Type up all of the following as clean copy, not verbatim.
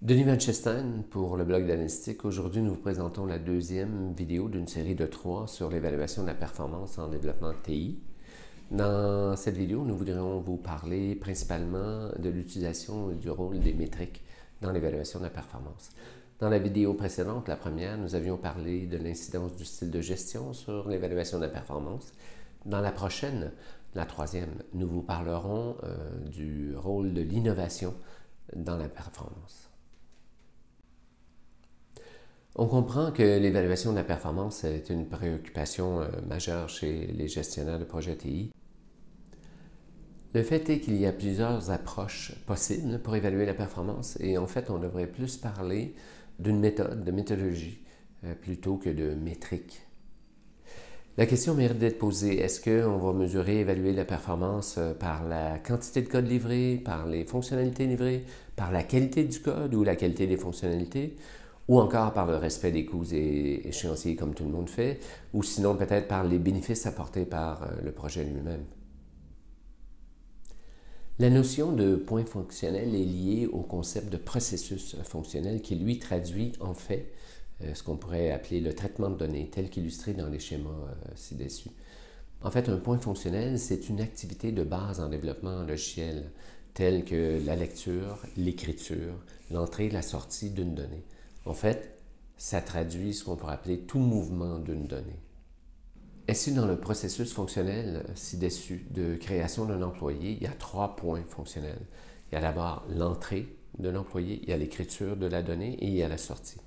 Denis Van Chesten pour le blog d'Analystique. Aujourd'hui, nous vous présentons la deuxième vidéo d'une série de 3 sur l'évaluation de la performance en développement TI. Dans cette vidéo, nous voudrions vous parler principalement de l'utilisation et du rôle des métriques dans l'évaluation de la performance. Dans la vidéo précédente, la première, nous avions parlé de l'incidence du style de gestion sur l'évaluation de la performance. Dans la prochaine, la troisième, nous vous parlerons du rôle de l'innovation dans la performance. On comprend que l'évaluation de la performance est une préoccupation majeure chez les gestionnaires de projets TI. Le fait est qu'il y a plusieurs approches possibles pour évaluer la performance et en fait, on devrait plus parler d'une méthode, de méthodologie, plutôt que de métrique. La question mérite d'être posée. Est-ce qu'on va mesurer et évaluer la performance par la quantité de code livré, par les fonctionnalités livrées, par la qualité du code ou la qualité des fonctionnalités, ou encore par le respect des coûts et échéanciers comme tout le monde fait, ou sinon peut-être par les bénéfices apportés par le projet lui-même. La notion de point fonctionnel est liée au concept de processus fonctionnel qui, lui, traduit en fait ce qu'on pourrait appeler le traitement de données, tel qu'illustré dans les schémas ci-dessus. En fait, un point fonctionnel, c'est une activité de base en développement logiciel, telle que la lecture, l'écriture, l'entrée et la sortie d'une donnée. En fait, ça traduit ce qu'on pourrait appeler tout mouvement d'une donnée. Ainsi, dans le processus fonctionnel ci-dessus de création d'un employé, il y a 3 points fonctionnels. Il y a d'abord l'entrée de l'employé, il y a l'écriture de la donnée et il y a la sortie.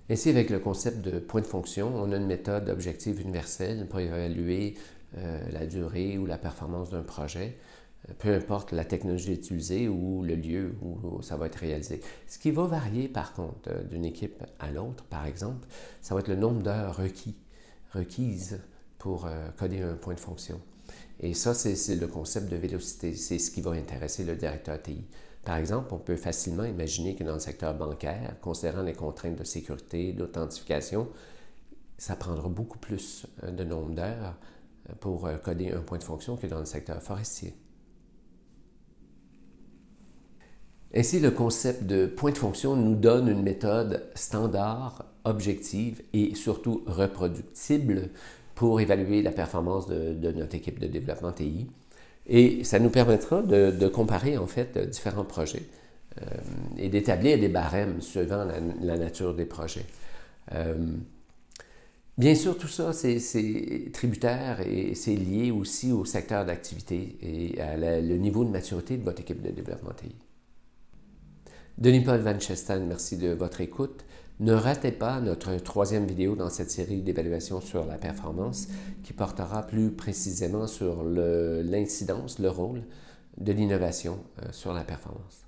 Ainsi, avec le concept de point de fonction, on a une méthode objective universelle pour évaluer la durée ou la performance d'un projet, peu importe la technologie utilisée ou le lieu où ça va être réalisé. Ce qui va varier par contre d'une équipe à l'autre, par exemple, ça va être le nombre d'heures requises pour coder un point de fonction. Et ça, c'est le concept de vélocité. C'est ce qui va intéresser le directeur TI. Par exemple, on peut facilement imaginer que dans le secteur bancaire, considérant les contraintes de sécurité, d'authentification, ça prendra beaucoup plus de nombre d'heures pour coder un point de fonction que dans le secteur forestier. Ainsi, le concept de point de fonction nous donne une méthode standard, objective et surtout reproductible pour évaluer la performance de notre équipe de développement TI. Et ça nous permettra de comparer en fait différents projets et d'établir des barèmes suivant la nature des projets. Bien sûr, tout ça, c'est tributaire et c'est lié aussi au secteur d'activité et à le niveau de maturité de votre équipe de développement TI. Denis-Paul Van Chesten, merci de votre écoute. Ne ratez pas notre troisième vidéo dans cette série d'évaluation sur la performance qui portera plus précisément sur l'incidence, le rôle de l'innovation sur la performance.